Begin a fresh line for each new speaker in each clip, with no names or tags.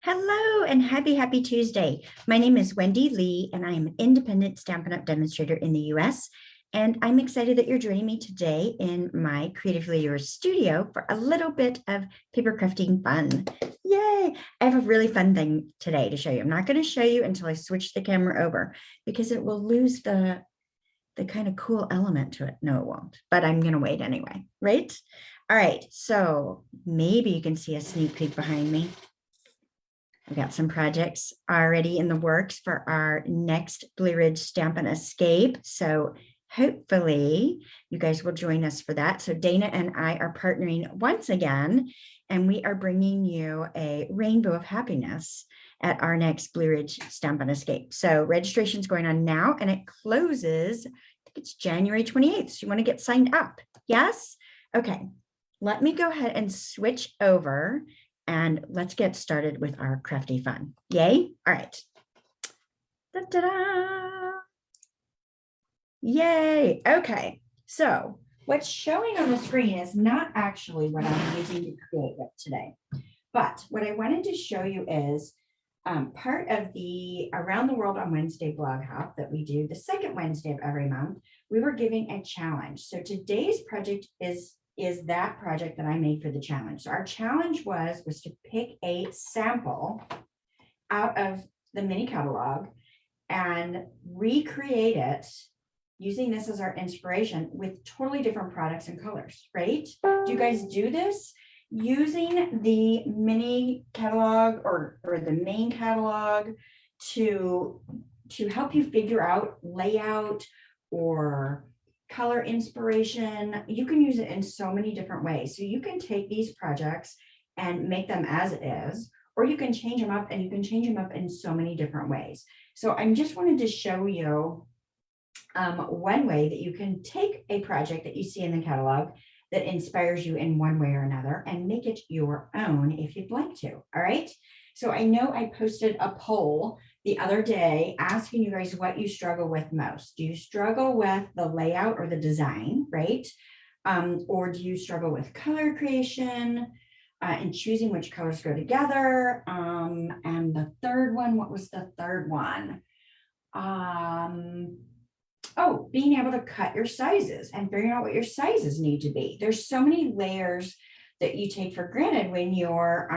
Hello and happy Tuesday. My name is Wendy Lee and I am an independent Stampin' Up! Demonstrator in the US. And I'm excited that you're joining me today in my CreativeLeeYours studio for a little bit of paper crafting fun. Yay! I have a really fun thing today to show you. I'm not going to show you until I switch the camera over because it will lose the kind of cool element to it. No, it won't, but I'm going to wait anyway, right? All right, so maybe you can see a sneak peek behind me. I've got some projects already in the works for our next Blue Ridge Stampin' Escape. So hopefully you guys will join us for that. So Dana and I are partnering once again, and we are bringing you a rainbow of happiness at our next Blue Ridge Stampin' Escape. So registration is going on now and it closes, I think it's January 28th. So you want to get signed up? Yes? Okay, let me go ahead and switch over. And let's get started with our crafty fun. Yay? All right. Da-da-da. Yay. Okay. So what's showing on the screen is not actually what I'm using to create it today. But what I wanted to show you is part of the Around the World on Wednesday blog hop that we do the second Wednesday of every month. We were giving a challenge. So today's project is that project that I made for the challenge. So our challenge was to pick a sample out of the mini catalog and recreate it using this as our inspiration with totally different products and colors, right? Do you guys do this? Using the mini catalog or the main catalog to help you figure out layout or color inspiration. You can use it in so many different ways. So you can take these projects and make them as it is, or you can change them up, and you can change them up in so many different ways. So I just wanted to show you one way that you can take a project that you see in the catalog that inspires you in one way or another and make it your own if you'd like to. All right. So I know I posted a poll the other day asking you guys what you struggle with most. Do you struggle with the layout or the design, right? Or do you struggle with color creation and choosing which colors go together? And the third one, what was the third one? Oh, being able to cut your sizes and figuring out what your sizes need to be. There's so many layers that you take for granted when you're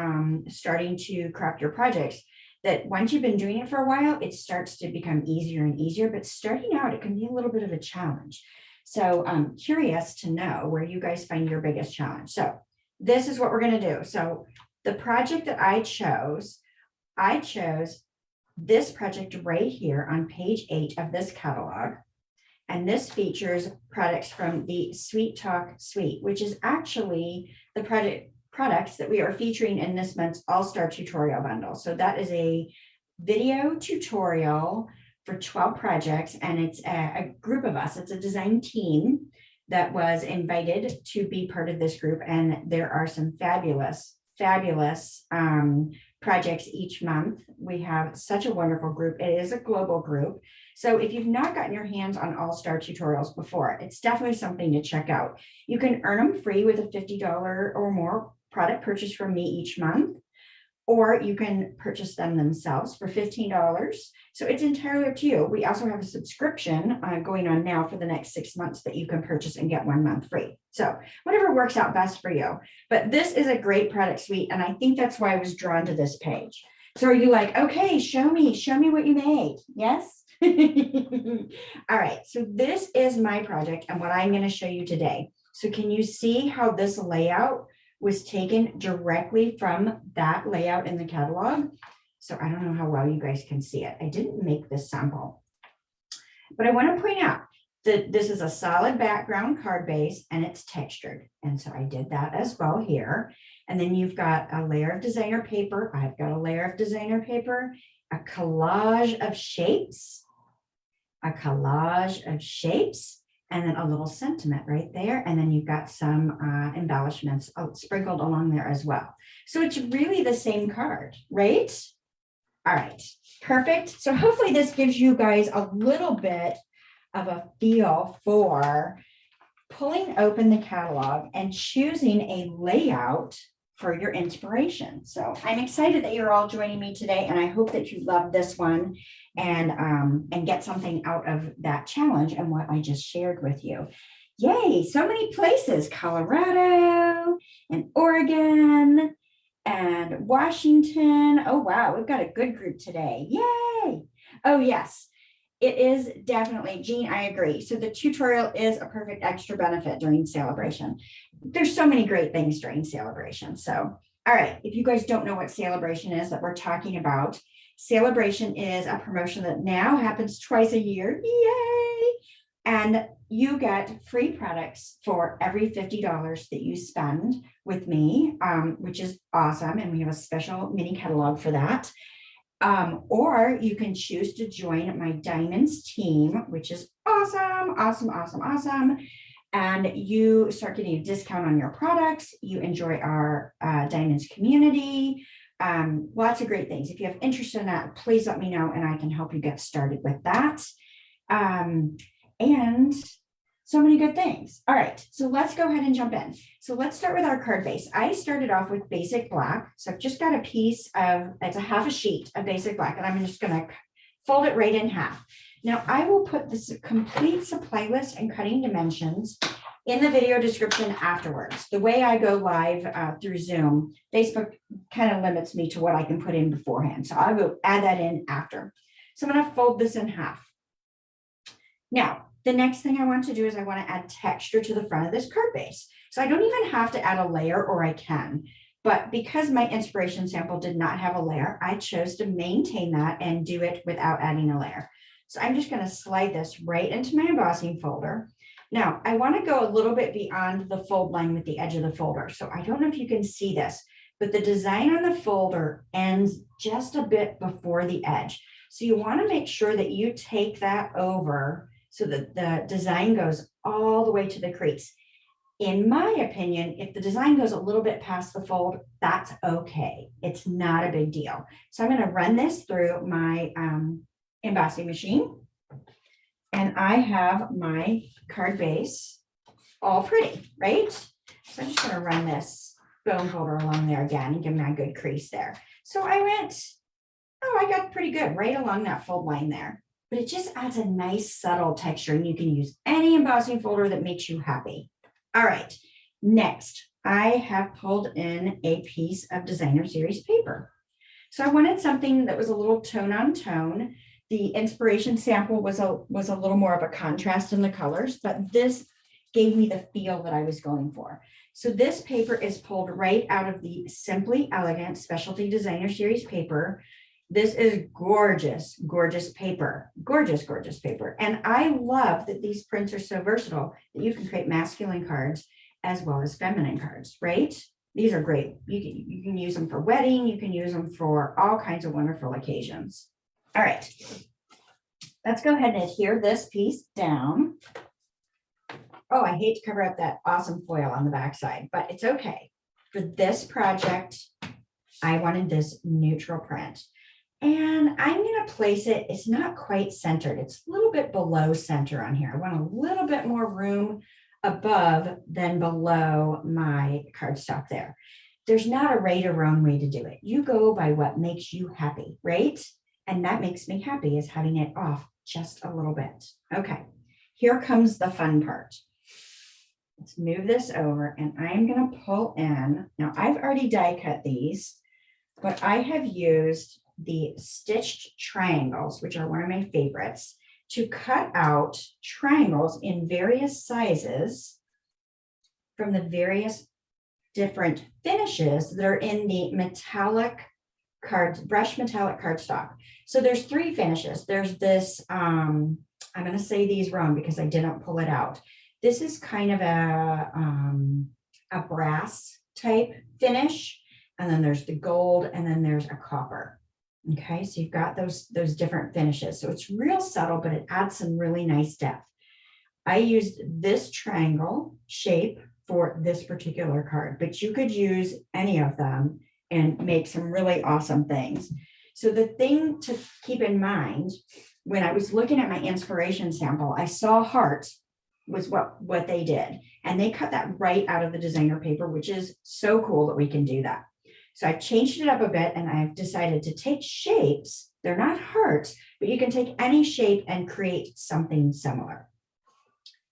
starting to craft your projects, that once you've been doing it for a while, it starts to become easier and easier, but starting out, it can be a little bit of a challenge. So I'm curious to know where you guys find your biggest challenge. So this is what we're going to do. So the project that I chose this project right here on page 8 of this catalog. And this features products from the Sweet Talk Suite, which is actually the products that we are featuring in this month's All-Star Tutorial Bundle. So that is a video tutorial for 12 projects, and it's a group of us. It's a design team that was invited to be part of this group, and there are some fabulous projects each month. We have such a wonderful group. It is a global group. So if you've not gotten your hands on All-Star tutorials before, it's definitely something to check out. You can earn them free with a $50 or more product purchase from me each month, or you can purchase them themselves for $15. So it's entirely up to you. We also have a subscription going on now for the next 6 months that you can purchase and get 1 month free. So whatever works out best for you. But this is a great product suite, and I think that's why I was drawn to this page. So are you like, okay, show me what you made? Yes? All right, so this is my project and what I'm going to show you today. So can you see how this layout was taken directly from that layout in the catalog? So I don't know how well you guys can see it. I didn't make this sample, but I want to point out that this is a solid background card base and it's textured. And so I did that as well here. And then you've got a layer of designer paper. I've got a layer of designer paper, a collage of shapes, and then a little sentiment right there. And then you've got some embellishments sprinkled along there as well. So it's really the same card, right? All right, perfect. So hopefully this gives you guys a little bit of a feel for pulling open the catalog and choosing a layout for your inspiration. So I'm excited that you're all joining me today, and I hope that you love this one and get something out of that challenge and what I just shared with you. Yay, so many places, Colorado and Oregon and Washington. Oh, wow, we've got a good group today. Yay. Oh, yes, it is definitely, Jean, I agree. So the tutorial is a perfect extra benefit during celebration. There's so many great things during celebration. So, all right, if you guys don't know what celebration is that we're talking about, celebration is a promotion that now happens twice a year. Yay. And you get free products for every $50 that you spend with me, which is awesome. And we have a special mini catalog for that. Or you can choose to join my Diamonds team, which is awesome, awesome, awesome, awesome. And you start getting a discount on your products. You enjoy our Diamonds community. Lots of great things. If you have interest in that, please let me know and I can help you get started with that. And so many good things. All right, so let's go ahead and jump in. So let's start with our card base. I started off with basic black. So I've just got a piece of, it's a half a sheet of basic black, and I'm just gonna fold it right in half. Now I will put this complete supply list and cutting dimensions in the video description afterwards. The way I go live through Zoom, Facebook kind of limits me to what I can put in beforehand. So I will add that in after. So I'm gonna fold this in half. Now, the next thing I want to do is I want to add texture to the front of this card base. So I don't even have to add a layer, or I can, but because my inspiration sample did not have a layer, I chose to maintain that and do it without adding a layer. So I'm just going to slide this right into my embossing folder. Now I want to go a little bit beyond the fold line with the edge of the folder. So I don't know if you can see this, but the design on the folder ends just a bit before the edge. So you want to make sure that you take that over so that the design goes all the way to the crease. In my opinion, if the design goes a little bit past the fold, that's okay. It's not a big deal. So I'm going to run this through my embossing machine. And I have my card base all pretty, right? So I'm just going to run this bone folder along there again and give me a good crease there. So I went, oh, I got pretty good right along that fold line there. But it just adds a nice subtle texture, and you can use any embossing folder that makes you happy. All right, next, I have pulled in a piece of designer series paper. So I wanted something that was a little tone on tone. The inspiration sample was a little more of a contrast in the colors, but this gave me the feel that I was going for. So this paper is pulled right out of the Simply Elegant Specialty Designer Series paper. This is gorgeous, gorgeous paper, gorgeous, gorgeous paper. And I love that these prints are so versatile that you can create masculine cards as well as feminine cards, right? These are great. You can use them for wedding. You can use them for all kinds of wonderful occasions. All right, let's go ahead and adhere this piece down. Oh, I hate to cover up that awesome foil on the backside, but it's okay. For this project, I wanted this neutral print. And I'm going to place it, it's not quite centered. It's a little bit below center on here. I want a little bit more room above than below my cardstock there. There's not a right or wrong way to do it. You go by what makes you happy, right? And that makes me happy, is having it off just a little bit. Okay, here comes the fun part. Let's move this over, and I'm going to pull in. Now I've already die cut these, but I have used the stitched triangles, which are one of my favorites, to cut out triangles in various sizes from the various different finishes that are in the metallic cards, brushed metallic cardstock. So there's three finishes. There's this, I'm going to say these wrong because I didn't pull it out. This is kind of a brass type finish. And then there's the gold, and then there's a copper. Okay, so you've got those different finishes. So it's real subtle, but it adds some really nice depth. I used this triangle shape for this particular card, but you could use any of them and make some really awesome things. So the thing to keep in mind, when I was looking at my inspiration sample, I saw hearts, was what they did. And they cut that right out of the designer paper, which is so cool that we can do that. So I've changed it up a bit and I've decided to take shapes. They're not hearts, but you can take any shape and create something similar.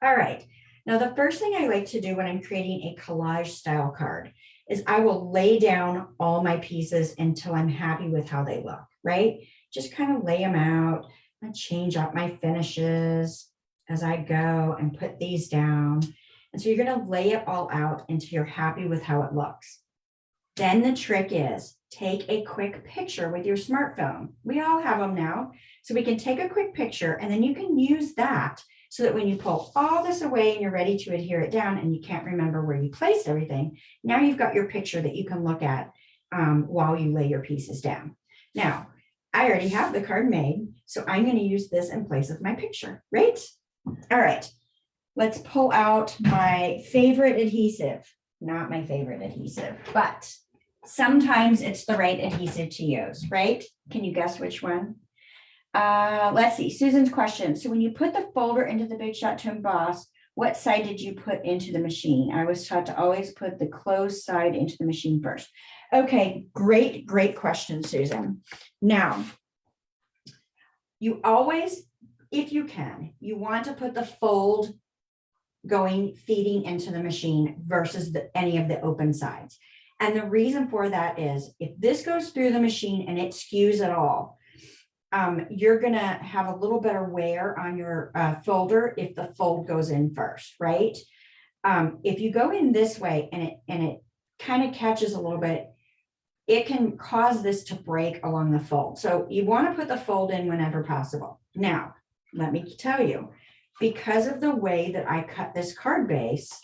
All right. Now, the first thing I like to do when I'm creating a collage style card is I will lay down all my pieces until I'm happy with how they look, right? Just kind of lay them out and change up my finishes as I go and put these down. And so you're going to lay it all out until you're happy with how it looks. Then the trick is take a quick picture with your smartphone. We all have them now. So we can take a quick picture and then you can use that so that when you pull all this away and you're ready to adhere it down and you can't remember where you placed everything, now you've got your picture that you can look at while you lay your pieces down. Now, I already have the card made, so I'm going to use this in place of my picture, right? All right, let's pull out my favorite adhesive. Not my favorite adhesive, but sometimes it's the right adhesive to use, right? Can you guess which one? Let's see, Susan's question. So when you put the folder into the Big Shot to emboss, what side did you put into the machine? I was taught to always put the closed side into the machine first. Okay, great question, Susan. Now, you always, if you can, you want to put the fold feeding into the machine versus any of the open sides. And the reason for that is if this goes through the machine and it skews at all, you're going to have a little better wear on your folder if the fold goes in first, right? If you go in this way and it kind of catches a little bit, it can cause this to break along the fold. So you want to put the fold in whenever possible. Now, let me tell you, because of the way that I cut this card base,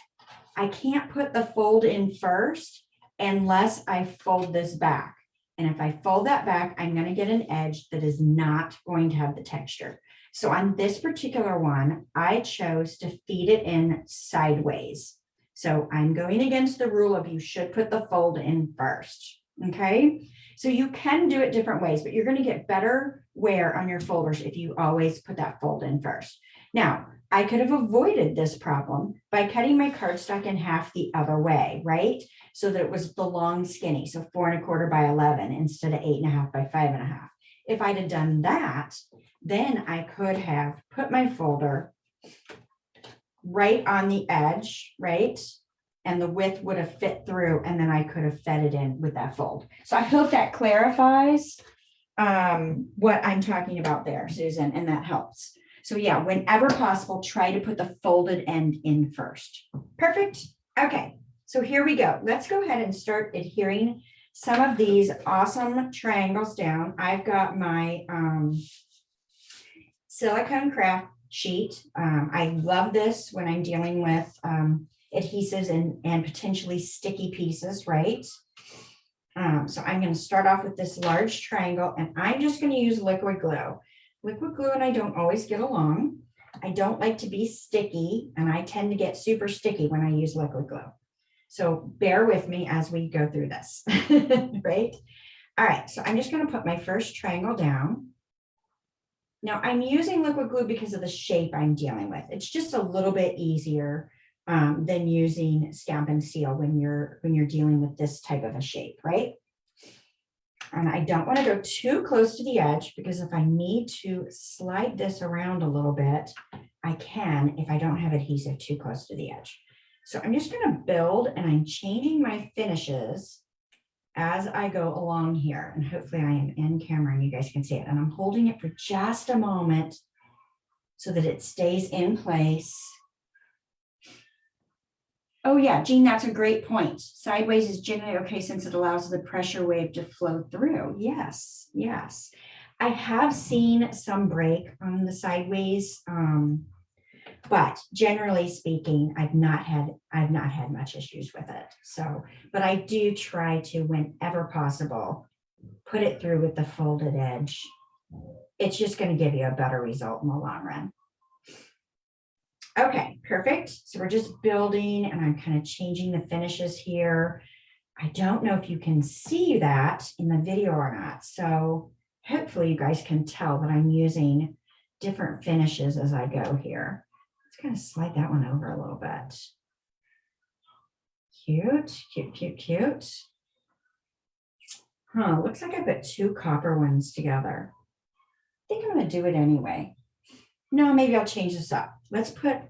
I can't put the fold in first unless I fold this back. And if I fold that back, I'm going to get an edge that is not going to have the texture. So on this particular one, I chose to feed it in sideways. So I'm going against the rule of you should put the fold in first. Okay. So you can do it different ways, but you're going to get better wear on your folders if you always put that fold in first. Now, I could have avoided this problem by cutting my cardstock in half the other way, right? So that it was the long skinny, so 4 1/4 by 11 instead of 8 1/2 by 5 1/2. If I'd have done that, then I could have put my folder right on the edge, right? And the width would have fit through, and then I could have fed it in with that fold. So I hope that clarifies what I'm talking about there, Susan, and that helps. So yeah, whenever possible, try to put the folded end in first. Perfect. Okay, so here we go. Let's go ahead and start adhering some of these awesome triangles down. I've got my silicone craft sheet. I love this when I'm dealing with adhesives and potentially sticky pieces, right? So I'm going to start off with this large triangle, and I'm just going to use liquid glue. Liquid glue and I don't always get along. I don't like to be sticky, and I tend to get super sticky when I use liquid glue. So bear with me as we go through this, right? All right, so I'm just going to put my first triangle down. Now I'm using liquid glue because of the shape I'm dealing with. It's just a little bit easier than using Stampin' Seal when you're dealing with this type of a shape, right? And I don't want to go too close to the edge, because if I need to slide this around a little bit, I can if I don't have adhesive too close to the edge. So I'm just going to build, and I'm changing my finishes as I go along here. And hopefully I am in camera and you guys can see it. And I'm holding it for just a moment so that it stays in place. Oh yeah, Jean, that's a great point. Sideways is generally okay since it allows the pressure wave to flow through. Yes, yes. I have seen some break on the sideways, but generally speaking, I've not had much issues with it. So, but I do try to, whenever possible, put it through with the folded edge. It's just going to give you a better result in the long run. Okay, perfect. So we're just building, and I'm kind of changing the finishes here. I don't know if you can see that in the video or not. So hopefully you guys can tell that I'm using different finishes as I go here. It's kind of slide that one over a little bit. Cute, cute, cute, cute. Huh, looks like I put two copper ones together. I think I'm going to do it anyway. No, maybe I'll change this up. Let's put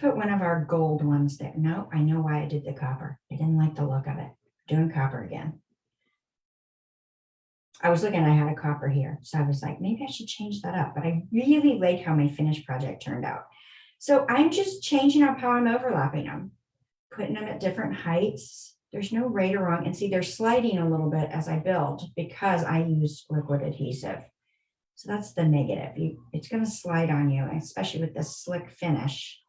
one of our gold ones there. No, I know why I did the copper. I didn't like the look of it. Doing copper again. I was looking, I had a copper here. So I was like, maybe I should change that up. But I really like how my finished project turned out. So I'm just changing up how I'm overlapping them, putting them at different heights. There's no right or wrong. And see, they're sliding a little bit as I build because I use liquid adhesive. So that's the negative. It's going to slide on you, especially with this slick finish,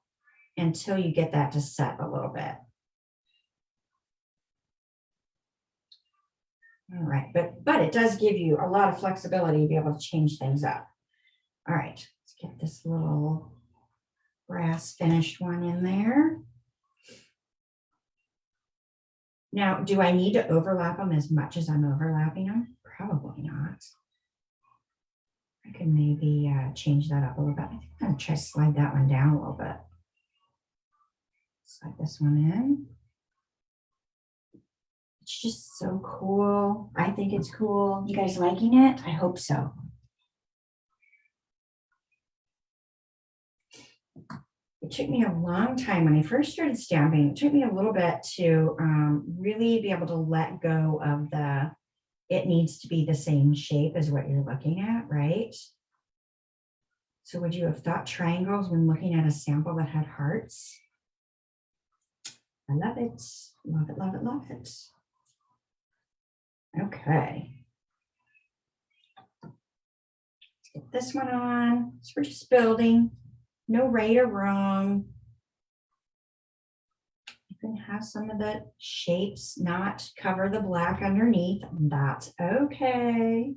until you get that to set a little bit. All right, but it does give you a lot of flexibility to be able to change things up. All right, let's get this little brass finished one in there. Now, do I need to overlap them as much as I'm overlapping them? Probably not. I could maybe change that up a little bit. I think I'm going to try to slide that one down a little bit. Slide this one in. It's just so cool. I think it's cool. You guys liking it? I hope so. It took me a long time when I first started stamping. It took me a little bit to really be able to let go of it needs to be the same shape as what you're looking at, right? So would you have thought triangles when looking at a sample that had hearts? I love it. Love it, love it, love it. Okay. Let's get this one on. So we're just building. No right or wrong. You can have some of the shapes not cover the black underneath. That's okay.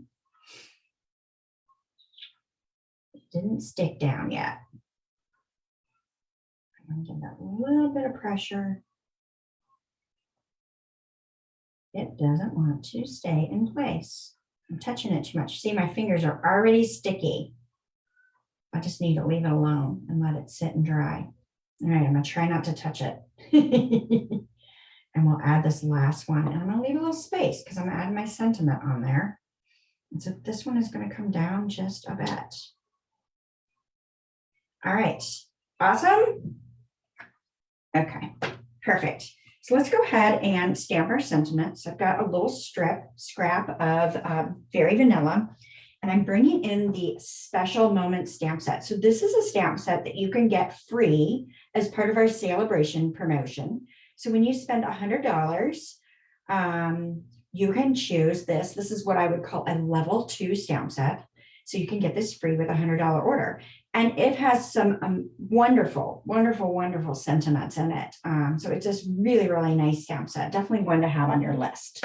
It didn't stick down yet. I'm going to give that a little bit of pressure. It doesn't want to stay in place. I'm touching it too much. See, my fingers are already sticky. I just need to leave it alone and let it sit and dry. All right, I'm going to try not to touch it. And we'll add this last one. And I'm going to leave a little space because I'm adding my sentiment on there. And so this one is going to come down just a bit. All right, awesome. Okay, perfect. So let's go ahead and stamp our sentiments. I've got a little scrap of Very Vanilla, and I'm bringing in the Special Moment stamp set. So this is a stamp set that you can get free as part of our celebration promotion. So when you spend $100, you can choose this. This is what I would call a level 2 stamp set. So you can get this free with a $100 order. And it has some wonderful, wonderful, wonderful sentiments in it. So it's just really, really nice stamp set. Definitely one to have on your list.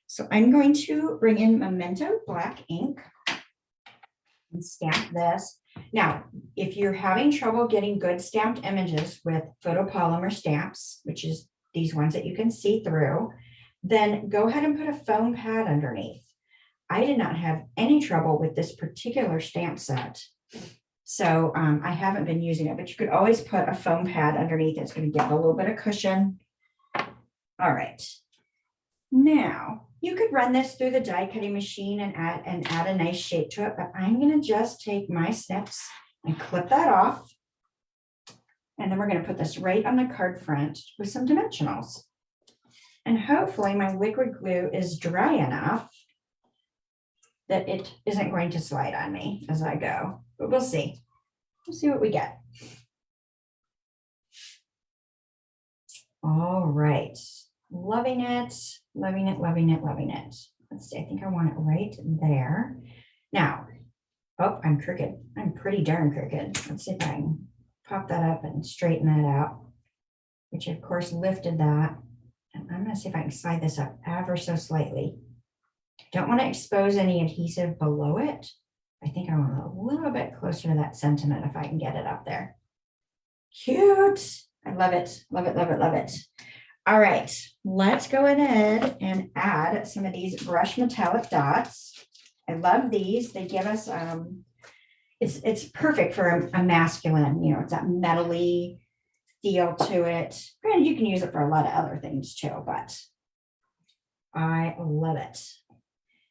So I'm going to bring in Memento black ink and stamp this. Now, if you're having trouble getting good stamped images with photopolymer stamps, which is these ones that you can see through, then go ahead and put a foam pad underneath. I did not have any trouble with this particular stamp set. So I haven't been using it, but you could always put a foam pad underneath. It's going to give a little bit of cushion. All right. Now, you could run this through the die cutting machine and add a nice shape to it, but I'm going to just take my snips and clip that off. And then we're going to put this right on the card front with some dimensionals. And hopefully my liquid glue is dry enough that it isn't going to slide on me as I go, but we'll see. We'll see what we get. All right, loving it, loving it, loving it, loving it. Let's see, I think I want it right there. Now, oh, I'm crooked. I'm pretty darn crooked. Let's see if I can pop that up and straighten that out, which of course lifted that. And I'm gonna see if I can slide this up ever so slightly. Don't want to expose any adhesive below it. I think I want a little bit closer to that sentiment if I can get it up there. Cute. I love it. Love it, love it, love it. All right, let's go ahead and add some of these brush metallic dots. I love these. They give us, it's perfect for a masculine, you know, it's that metally feel to it. Granted, you can use it for a lot of other things too, but I love it.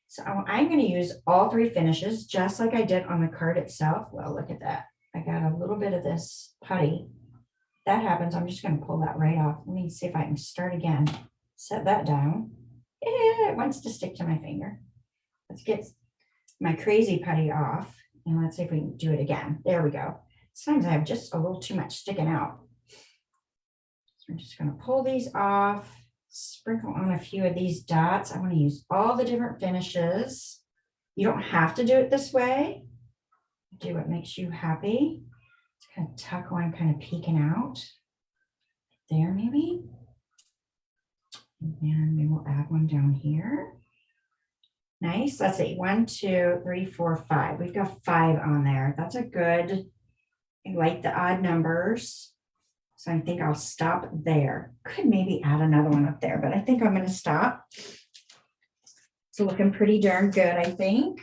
So I'm going to use all three finishes, just like I did on the card itself. Well, look at that. I got a little bit of this putty. That happens. I'm just going to pull that right off. Let me see if I can start again. Set that down. It wants to stick to my finger. Let's get my crazy putty off. And let's see if we can do it again. There we go. Sometimes I have just a little too much sticking out. So I'm just going to pull these off, sprinkle on a few of these dots. I want to use all the different finishes. You don't have to do it this way. Do what makes you happy. Just kind of tuck one, kind of peeking out. There maybe. And then we will add one down here. Nice. Let's see. 1, 2, 3, 4, 5. We've got 5 on there. That's a good, I like the odd numbers. So I think I'll stop there. Could maybe add another one up there, but I think I'm going to stop. It's looking pretty darn good, I think.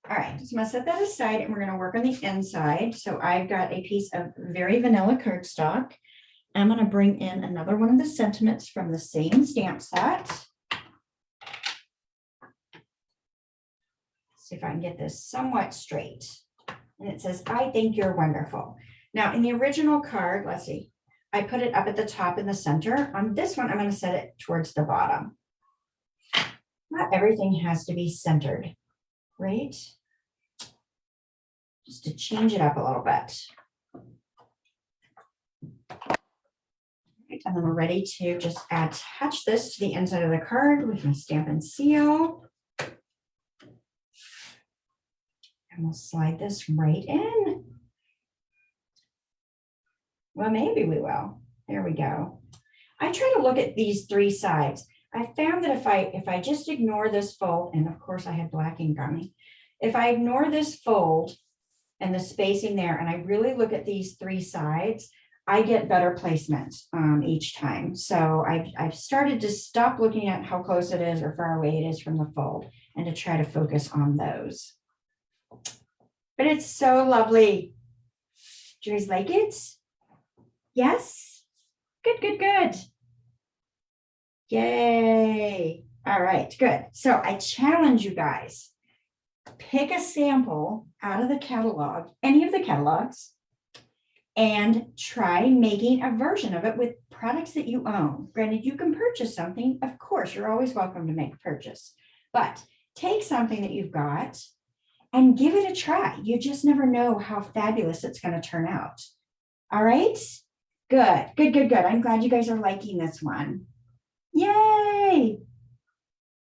All right, so I'm going to set that aside and we're going to work on the inside. So I've got a piece of very vanilla cardstock. I'm going to bring in another one of the sentiments from the same stamp set. See if I can get this somewhat straight. And it says, I think you're wonderful. Now in the original card, let's see, I put it up at the top in the center. On this one, I'm going to set it towards the bottom. Not everything has to be centered, right? Just to change it up a little bit. Right, and then we're ready to just attach this to the inside of the card with my stamp and seal. And we'll slide this right in. Well, maybe we will. There we go. I try to look at these 3 sides. I found that if I just ignore this fold, and of course I had black ink on me. If I ignore this fold and the spacing there, and I really look at these 3 sides, I get better placement each time. So I've started to stop looking at how close it is or far away it is from the fold and to try to focus on those. But it's so lovely. Do you guys like it? Yes? Good, good, good. Yay. All right, good. So I challenge you guys. Pick a sample out of the catalog, any of the catalogs, and try making a version of it with products that you own. Granted, you can purchase something. Of course, you're always welcome to make a purchase. But take something that you've got and give it a try. You just never know how fabulous it's going to turn out. All right? Good, good, good, good. I'm glad you guys are liking this one. Yay!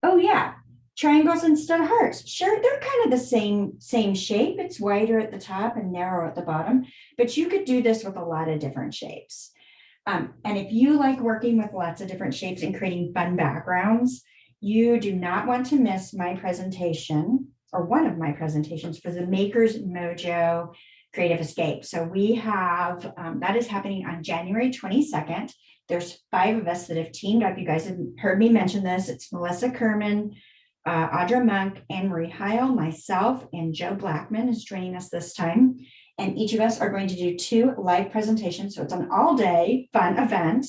Oh, yeah. Triangles instead of hearts. Sure, they're kind of the same shape. It's wider at the top and narrow at the bottom, but you could do this with a lot of different shapes. And if you like working with lots of different shapes and creating fun backgrounds, you do not want to miss my presentation or one of my presentations for the Maker's Mojo Creative Escape. So we have, that is happening on January 22nd. There's 5 of us that have teamed up. You guys have heard me mention this. It's Melissa Kerman, Audra Monk, Anne Marie Heil, myself, and Joe Blackman is joining us this time. And each of us are going to do 2 live presentations. So it's an all-day fun event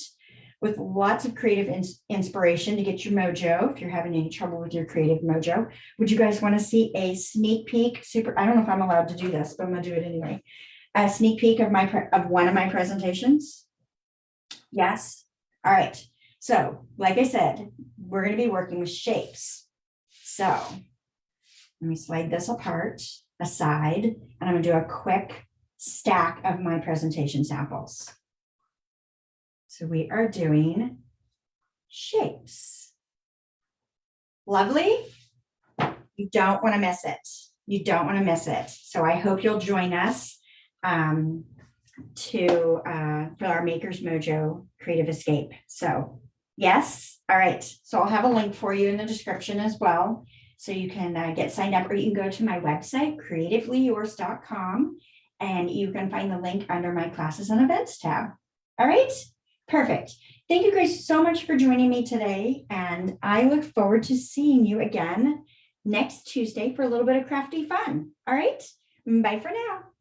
with lots of creative inspiration to get your mojo if you're having any trouble with your creative mojo. Would you guys want to see a sneak peek? I don't know if I'm allowed to do this, but I'm going to do it anyway. A sneak peek of one of my presentations? Yes. All right. So like I said, we're going to be working with shapes. So let me slide this aside, and I'm going to do a quick stack of my presentation samples. So we are doing shapes. Lovely. You don't want to miss it. You don't want to miss it. So I hope you'll join us for our Maker's Mojo Creative Escape. So yes. All right. So I'll have a link for you in the description as well. So you can get signed up, or you can go to my website, CreativeLeeYours.com, and you can find the link under my classes and events tab. All right. Perfect. Thank you guys so much for joining me today. And I look forward to seeing you again next Tuesday for a little bit of crafty fun. All right. Bye for now.